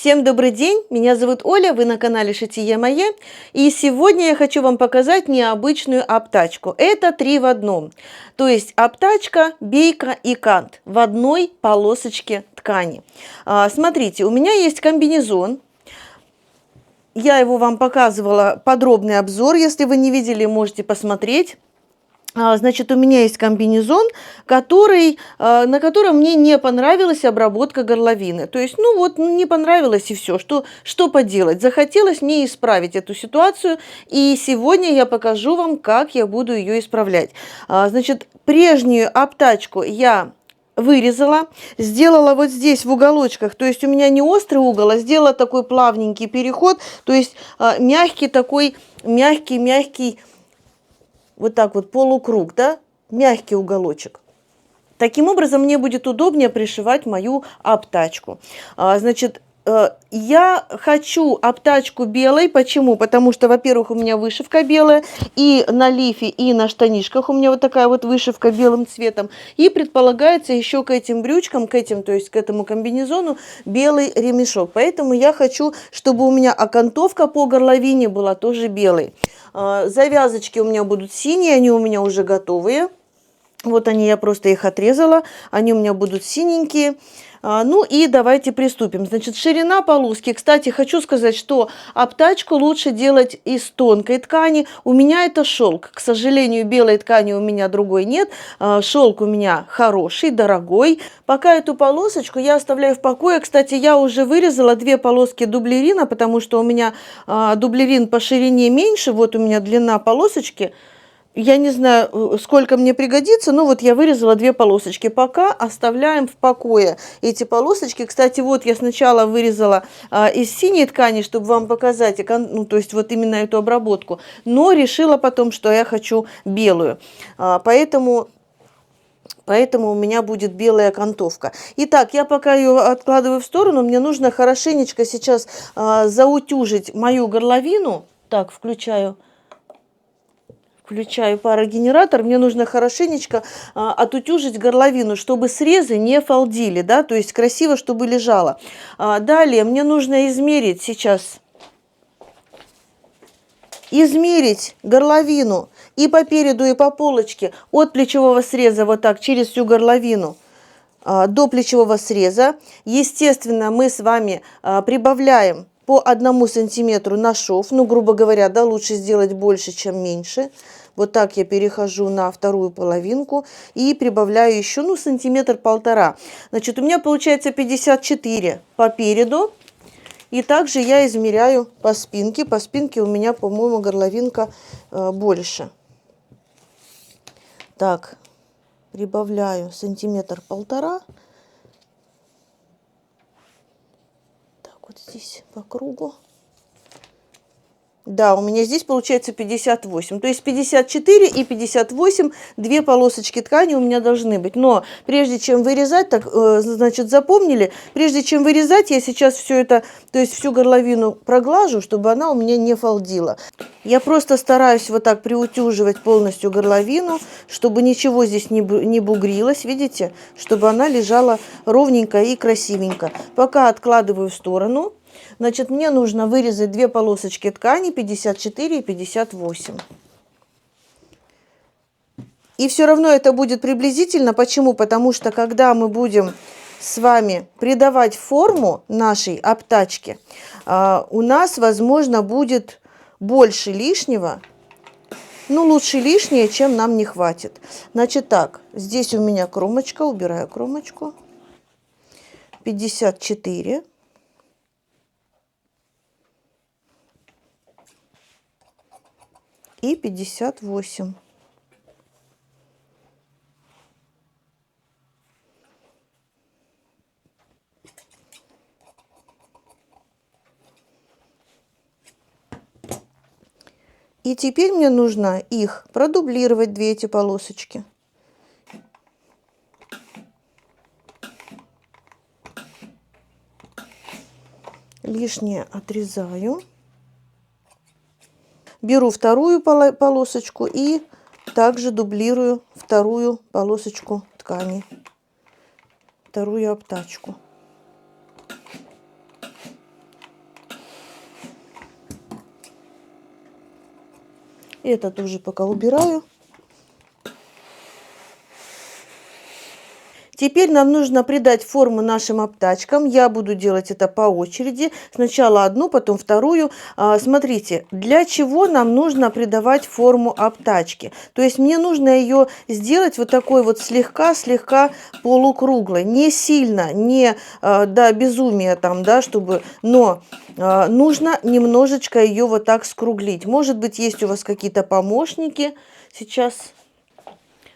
Всем добрый день, меня зовут Оля, вы на канале Шитие Мое, и сегодня я хочу вам показать необычную обтачку. Это 3 в одном, то есть обтачка, бейка и кант в одной полосочке ткани. Смотрите, у меня есть комбинезон, я его вам показывала, подробный обзор, если вы не видели, можете посмотреть. Значит, у меня есть комбинезон, на котором мне не понравилась обработка горловины. То есть, не понравилось и все. Что поделать? Захотелось мне исправить эту ситуацию, и сегодня я покажу вам, как я буду ее исправлять. Значит, прежнюю обтачку я вырезала, сделала вот здесь в уголочках, то есть у меня не острый угол, а сделала такой плавненький переход, то есть мягкий такой, мягкий, вот так вот полукруг, да, мягкий уголочек. Таким образом, мне будет удобнее пришивать мою обтачку. Значит, я хочу обтачку белой. Почему? Потому что, во-первых, у меня вышивка белая, и на лифе, и на штанишках у меня вот такая вот вышивка белым цветом. И предполагается еще к этим брючкам, то есть к этому комбинезону, белый ремешок. Поэтому я хочу, чтобы у меня окантовка по горловине была тоже белой. Завязочки у меня будут синие, они у меня уже готовые. Вот они, я просто их отрезала, они у меня будут синенькие. Ну и давайте приступим. Значит, ширина полоски. Кстати, хочу сказать, что обтачку лучше делать из тонкой ткани. У меня это шелк. К сожалению, белой ткани у меня другой нет. Шелк у меня хороший, дорогой. Пока эту полосочку я оставляю в покое. Кстати, я уже вырезала 2 полоски дублерина, потому что у меня дублерин по ширине меньше. Вот у меня длина полосочки. Я не знаю, сколько мне пригодится, но вот я вырезала 2 полосочки. Пока оставляем в покое эти полосочки. Кстати, вот я сначала вырезала из синей ткани, чтобы вам показать, то есть вот именно эту обработку. Но решила потом, что я хочу белую. Поэтому у меня будет белая окантовка. Итак, я пока ее откладываю в сторону. Мне нужно хорошенечко сейчас заутюжить мою горловину. Так, включаю парогенератор, мне нужно хорошенечко отутюжить горловину, чтобы срезы не фалдили, да, то есть красиво, чтобы лежало. Далее мне нужно измерить горловину и по переду, и по полочке от плечевого среза вот так через всю горловину до плечевого среза. Естественно, мы с вами прибавляем по 1 сантиметру на шов, грубо говоря, да, лучше сделать больше, чем меньше. Вот так я перехожу на вторую половинку и прибавляю еще, сантиметр-1,5. Значит, у меня получается 54 по переду. И также я измеряю по спинке. По спинке у меня, по-моему, горловинка больше. Так, прибавляю 1,5 сантиметра. Так, вот здесь по кругу. Да, у меня здесь получается 58. То есть 54 и 58, 2 полосочки ткани у меня должны быть. Но прежде чем вырезать, значит, запомнили, прежде чем вырезать, я сейчас все это, то есть всю горловину проглажу, чтобы она у меня не фалдила. Я просто стараюсь вот так приутюживать полностью горловину, чтобы ничего здесь не бугрилось, видите, чтобы она лежала ровненько и красивенько. Пока откладываю в сторону. Значит, мне нужно вырезать 2 полосочки ткани, 54 и 58. И все равно это будет приблизительно. Почему? Потому что, когда мы будем с вами придавать форму нашей обтачке, у нас, возможно, будет больше лишнего. Лучше лишнее, чем нам не хватит. Значит, так, здесь у меня кромочка, убираю кромочку. 54. И 58. И теперь мне нужно их продублировать, 2 эти полосочки. Лишнее отрезаю. Беру вторую полосочку и также дублирую вторую полосочку ткани, вторую обтачку. Это тоже пока убираю. Теперь нам нужно придать форму нашим обтачкам. Я буду делать это по очереди. Сначала одну, потом вторую. Смотрите, для чего нам нужно придавать форму обтачки. То есть мне нужно ее сделать вот такой вот слегка полукруглой. Не сильно, не до безумия там, да, чтобы... Но нужно немножечко ее вот так скруглить. Может быть, есть у вас какие-то помощники сейчас...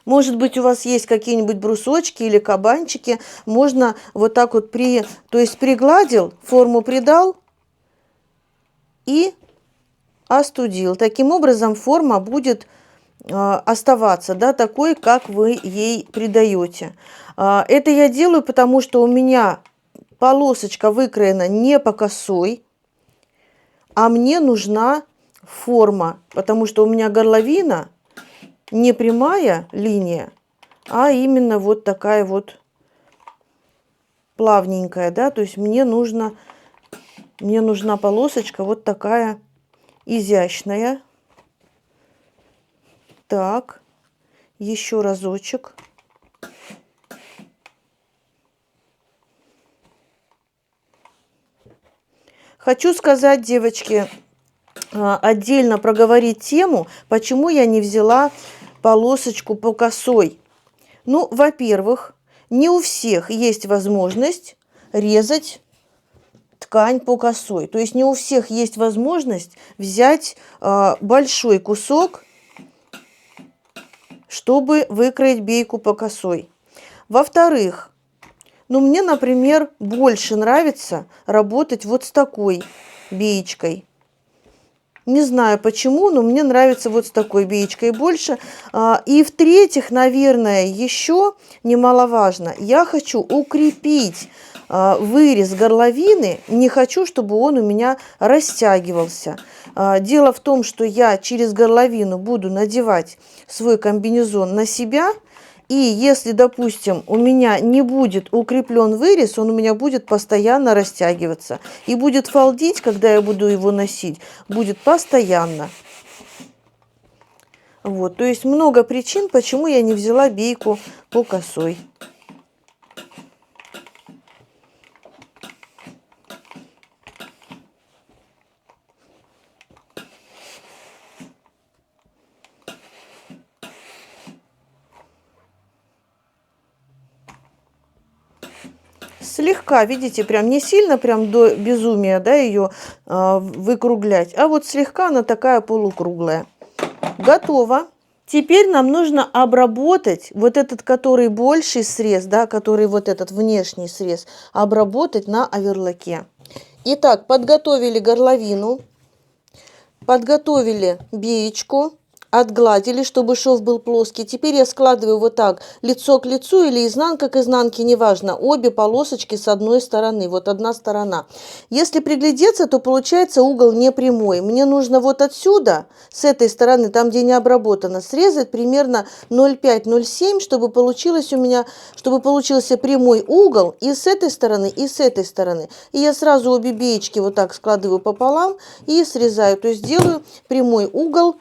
Может быть, у вас есть какие-нибудь брусочки или кабанчики. Можно вот так вот то есть пригладил, форму придал и остудил. Таким образом форма будет оставаться, да, такой, как вы ей придаете. Это я делаю, потому что у меня полосочка выкроена не по косой, а мне нужна форма, потому что у меня горловина не прямая линия, а именно вот такая вот плавненькая, да, то есть мне нужна полосочка вот такая изящная. Так, еще разочек. Хочу сказать, девочки, отдельно проговорить тему, почему я не взяла полосочку по косой. Ну, во-первых, не у всех есть возможность резать ткань по косой. То есть не у всех есть возможность взять большой кусок, чтобы выкроить бейку по косой. Во-вторых, ну, мне, например, больше нравится работать вот с такой беечкой. Не знаю почему, но мне нравится вот с такой беечкой больше. И в-третьих, наверное, еще немаловажно, я хочу укрепить вырез горловины, не хочу, чтобы он у меня растягивался. Дело в том, что я через горловину буду надевать свой комбинезон на себя. И если, допустим, у меня не будет укреплен вырез, он у меня будет постоянно растягиваться. И будет фалдить, когда я буду его носить, будет постоянно. Вот, то есть много причин, почему я не взяла бейку по косой. Слегка, видите, прям не сильно, прям до безумия, да, ее выкруглять, а вот слегка она такая полукруглая. Готово. Теперь нам нужно обработать вот этот, который больший срез, да, который вот этот внешний срез, обработать на оверлоке. Итак, подготовили горловину, подготовили беечку. Отгладили, чтобы шов был плоский. Теперь я складываю вот так, лицо к лицу или изнанка к изнанке, неважно, обе полосочки с одной стороны, вот одна сторона. Если приглядеться, то получается угол не прямой. Мне нужно вот отсюда, с этой стороны, там где не обработано, срезать примерно 0,5-0,7, чтобы получилось у меня, чтобы получился прямой угол и с этой стороны, и с этой стороны. И я сразу обе беечки вот так складываю пополам и срезаю, то есть делаю прямой угол.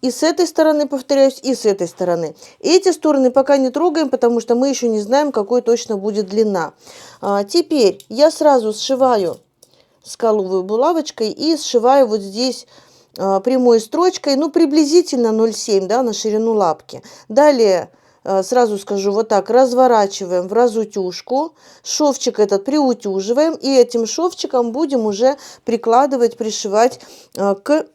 И с этой стороны, повторяюсь, и с этой стороны. Эти стороны пока не трогаем, потому что мы еще не знаем, какой точно будет длина. Теперь я сразу сшиваю скаловой булавочкой и сшиваю вот здесь прямой строчкой, ну, приблизительно 0,7, да, на ширину лапки. Далее, сразу скажу, вот так разворачиваем в разутюжку, шовчик этот приутюживаем, и этим шовчиком будем уже прикладывать, пришивать к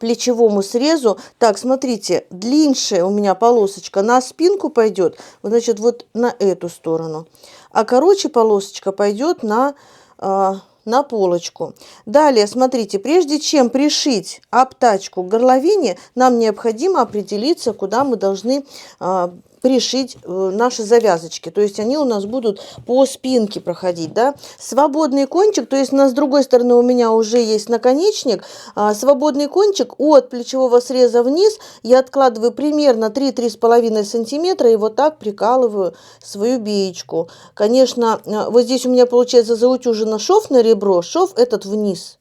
плечевому срезу. Так, смотрите, длиннее у меня полосочка на спинку пойдет, значит, вот на эту сторону, а короче полосочка пойдет на полочку. Далее, смотрите, прежде чем пришить обтачку к горловине, нам необходимо определиться, куда мы должны пришить наши завязочки. То есть они у нас будут по спинке проходить, да. Свободный кончик, то есть с другой стороны у меня уже есть наконечник. Свободный кончик от плечевого среза вниз я откладываю примерно 3-3,5 сантиметра и вот так прикалываю свою беечку. Конечно, вот здесь у меня получается заутюжено шов на ребро, шов этот вниз,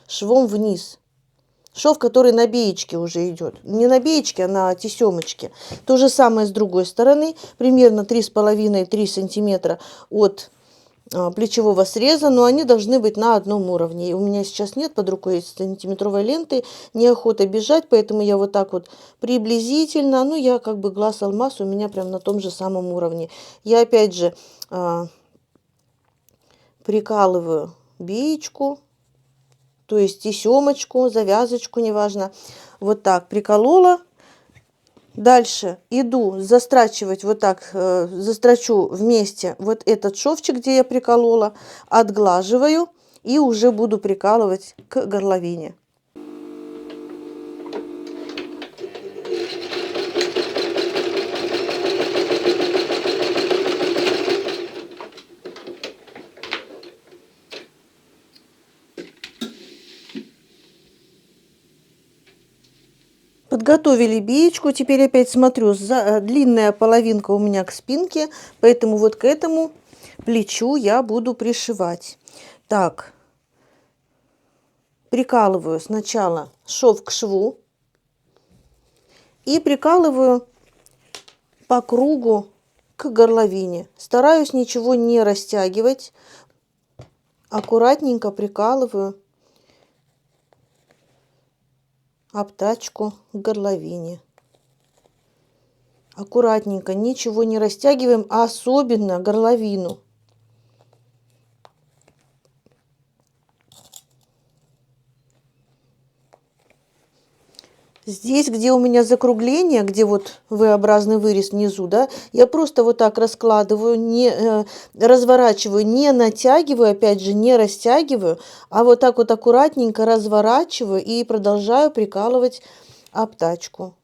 швом вниз. Шов, который на биечке уже идет. Не на биечке, а на тесемочке. То же самое с другой стороны. Примерно 3,5-3 сантиметра от плечевого среза, но они должны быть на одном уровне. И у меня сейчас нет под рукой сантиметровой ленты, неохота бежать, поэтому я вот так вот приблизительно, ну я как бы глаз алмаз у меня прям на том же самом уровне. Я опять же прикалываю биечку, то есть тесемочку, завязочку, неважно. Вот так приколола. Дальше иду застрачивать вот так, застрочу вместе вот этот шовчик, где я приколола, отглаживаю и уже буду прикалывать к горловине. Подготовили биечку, теперь опять смотрю, длинная половинка у меня к спинке, поэтому вот к этому плечу я буду пришивать. Так, прикалываю сначала шов к шву и прикалываю по кругу к горловине. Стараюсь ничего не растягивать, аккуратненько прикалываю обтачку к горловине. Аккуратненько, ничего не растягиваем, а особенно горловину. Здесь, где у меня закругление, где вот V-образный вырез внизу, да, я просто вот так раскладываю, не разворачиваю, не натягиваю, опять же, не растягиваю, а вот так вот аккуратненько разворачиваю и продолжаю прикалывать обтачку.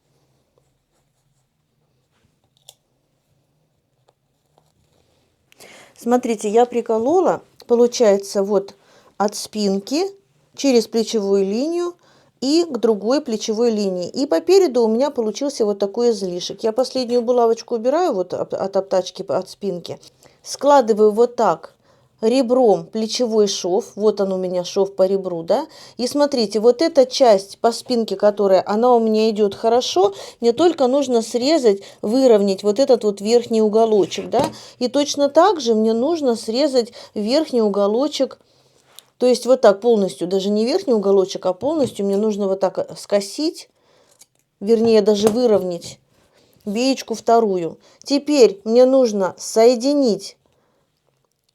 Смотрите, я приколола, получается, вот от спинки через плечевую линию и к другой плечевой линии. И по переду у меня получился вот такой излишек. Я последнюю булавочку убираю вот от обтачки, от спинки. Складываю вот так ребром плечевой шов. Вот он у меня шов по ребру, да. И смотрите, вот эта часть по спинке, которая, она у меня идет хорошо. Мне только нужно срезать, выровнять вот этот вот верхний уголочек, да. И точно так же мне нужно срезать верхний уголочек. То есть вот так полностью, даже не верхний уголочек, а полностью мне нужно вот так скосить, вернее даже выровнять биечку вторую. Теперь мне нужно соединить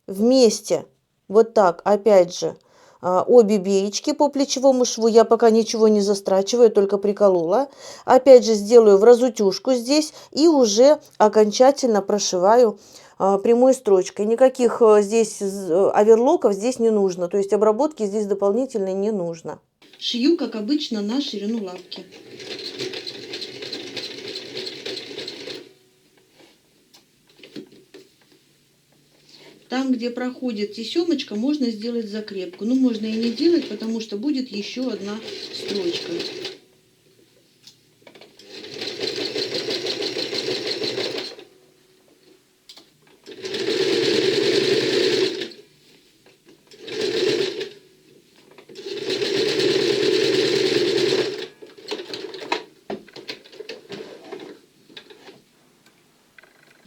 вместе вот так, опять же, обе биечки по плечевому шву. Я пока ничего не застрачиваю, только приколола. Опять же сделаю в разутюжку здесь и уже окончательно прошиваю прямой строчкой. Никаких здесь оверлоков здесь не нужно, то есть обработки здесь дополнительной не нужно. Шью, как обычно, на ширину лапки. Там, где проходит тесемочка, можно сделать закрепку. Но можно и не делать, потому что будет еще одна строчка.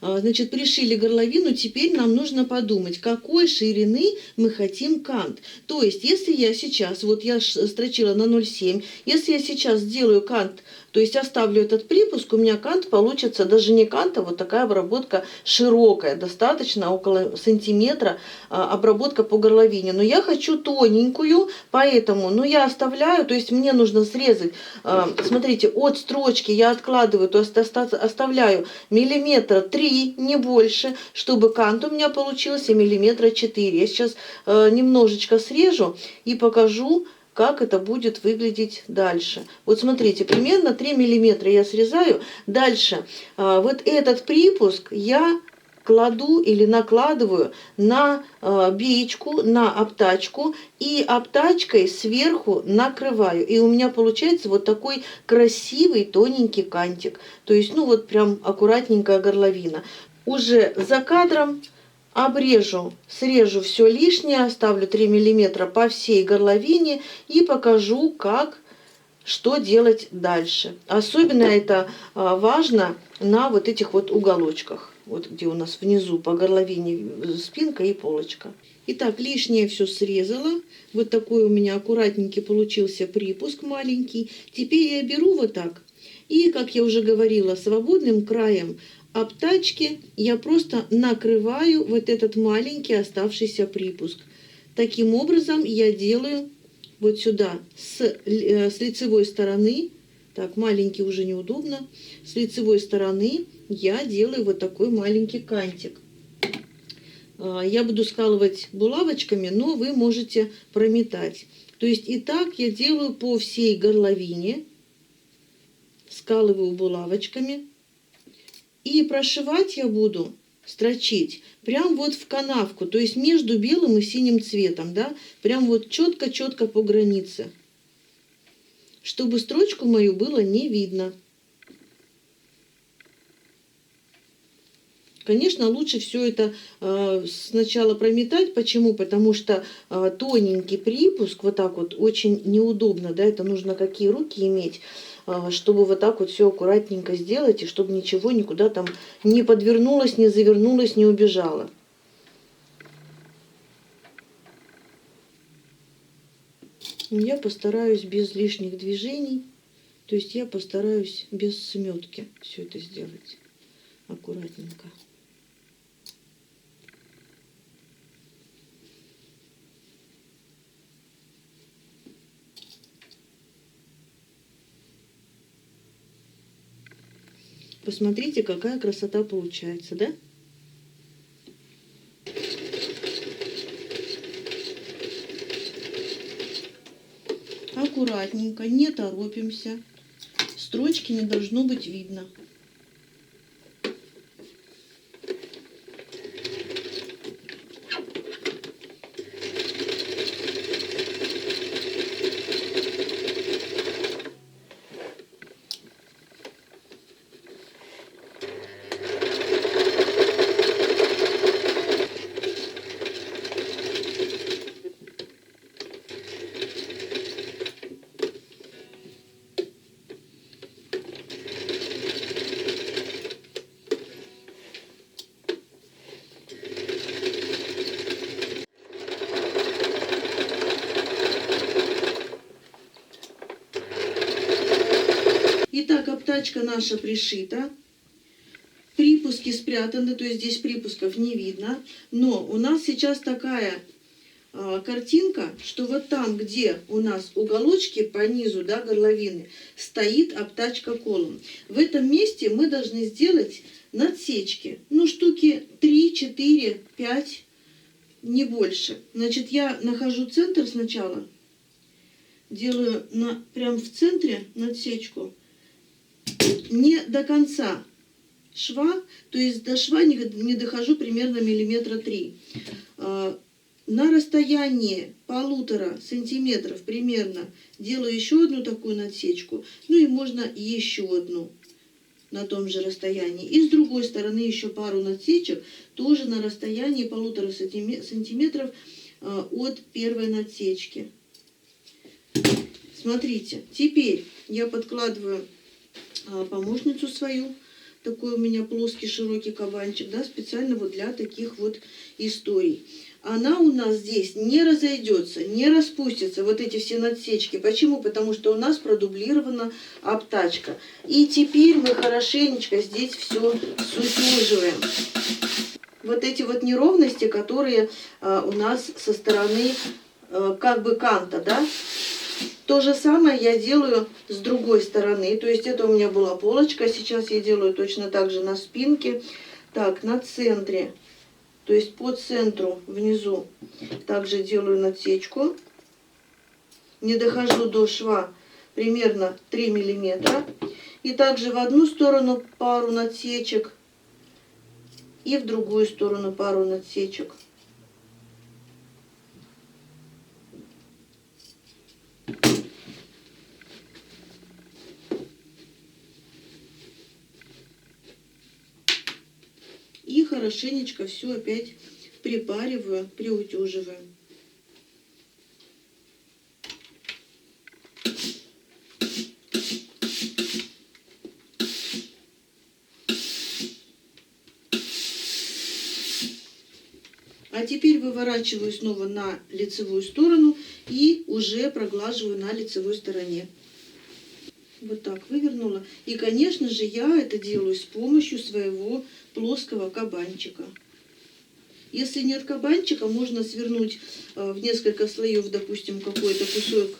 Значит, пришили горловину, теперь нам нужно подумать, какой ширины мы хотим кант. То есть, если я сейчас, вот я строчила на 0,7, если я сейчас сделаю кант, то есть оставлю этот припуск, у меня кант получится даже не кант, а вот такая обработка широкая, достаточно около сантиметра обработка по горловине. Но я хочу тоненькую, поэтому, ну, я оставляю, то есть мне нужно срезать, смотрите, от строчки я откладываю, то есть оставляю миллиметра 3, не больше, чтобы кант у меня получился миллиметра 4. Я сейчас немножечко срежу и покажу, как это будет выглядеть дальше. Вот смотрите, примерно 3 миллиметра я срезаю. Дальше вот этот припуск я кладу или накладываю на биечку, на обтачку и обтачкой сверху накрываю. И у меня получается вот такой красивый тоненький кантик. То есть, ну вот прям аккуратненькая горловина. Уже за кадром обрежу, срежу все лишнее, оставлю 3 миллиметра по всей горловине и покажу, как что делать дальше. Особенно это важно на вот этих вот уголочках, вот где у нас внизу по горловине спинка и полочка. Итак, лишнее все срезала. Вот такой у меня аккуратненький получился припуск маленький. Теперь я беру вот так. И, как я уже говорила, свободным краем обтачки я просто накрываю вот этот маленький оставшийся припуск. Таким образом я делаю вот сюда с лицевой стороны. Так, маленький уже неудобно. С лицевой стороны я делаю вот такой маленький кантик. Я буду скалывать булавочками, но вы можете прометать. То есть и так я делаю по всей горловине. Скалываю булавочками. И прошивать я буду, строчить, прям вот в канавку. То есть между белым и синим цветом. Да? Прям вот четко-четко по границе. Чтобы строчку мою было не видно. Конечно, лучше все это сначала прометать. Почему? Потому что тоненький припуск, вот так вот, очень неудобно. Да? Это нужно какие руки иметь, чтобы вот так вот все аккуратненько сделать, и чтобы ничего никуда там не подвернулось, не завернулось, не убежало. Я постараюсь без лишних движений, то есть я постараюсь без сметки все это сделать аккуратненько. Посмотрите, какая красота получается, да? Аккуратненько, не торопимся. Строчки не должно быть видно. Итак, обтачка наша пришита. Припуски спрятаны, то есть здесь припусков не видно. Но у нас сейчас такая картинка, что вот там, где у нас уголочки по низу, да, горловины, стоит обтачка колом. В этом месте мы должны сделать надсечки. Ну, штуки 3, 4, 5, не больше. Значит, я нахожу центр сначала, делаю прям в центре надсечку. Не до конца шва, то есть до шва не дохожу примерно миллиметра 3. На расстоянии 1,5 сантиметров примерно делаю еще одну такую надсечку. Ну и можно еще одну на том же расстоянии. И с другой стороны еще пару надсечек, тоже на расстоянии 1,5 сантиметров от первой надсечки. Смотрите, теперь я подкладываю помощницу свою. Такой у меня плоский широкий кабанчик, да, специально вот для таких вот историй. Она у нас здесь не разойдется, не распустится, вот эти все надсечки. Почему? Потому что у нас продублирована обтачка. И теперь мы хорошенечко здесь все сутюживаем. Вот эти вот неровности, которые у нас со стороны как бы канта, да. То же самое я делаю с другой стороны. То есть это у меня была полочка. Сейчас я делаю точно так же на спинке. Так, на центре. То есть по центру внизу также делаю надсечку. Не дохожу до шва примерно 3 миллиметра. И также в одну сторону пару надсечек. И в другую сторону пару надсечек. И хорошенечко все опять припариваю, приутюживаю. А теперь выворачиваю снова на лицевую сторону и уже проглаживаю на лицевой стороне. Вот так вывернула. И, конечно же, я это делаю с помощью своего плоского кабанчика. Если нет кабанчика, можно свернуть в несколько слоев, допустим, какой-то кусок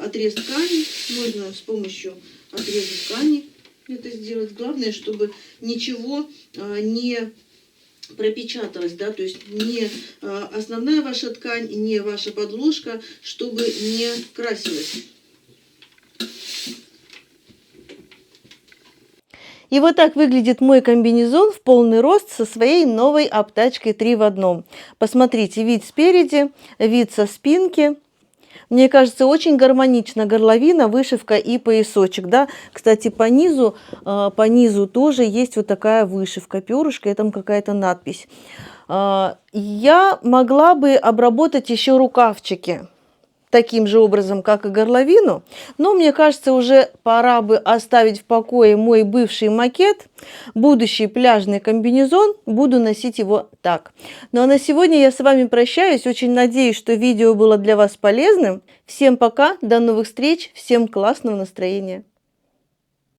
отрез ткани. Можно с помощью отреза ткани это сделать. Главное, чтобы ничего не пропечаталось, да, то есть не основная ваша ткань, не ваша подложка, чтобы не красилась. И вот так выглядит мой комбинезон в полный рост со своей новой обтачкой 3 в 1. Посмотрите, вид спереди, вид со спинки. Мне кажется, очень гармонично горловина, вышивка и поясочек. Да? Кстати, по низу тоже есть вот такая вышивка, перышко, и там какая-то надпись. Я могла бы обработать еще рукавчики таким же образом, как и горловину, но мне кажется, уже пора бы оставить в покое мой бывший макет, будущий пляжный комбинезон, буду носить его так. Ну а на сегодня я с вами прощаюсь, очень надеюсь, что видео было для вас полезным. Всем пока, до новых встреч, всем классного настроения!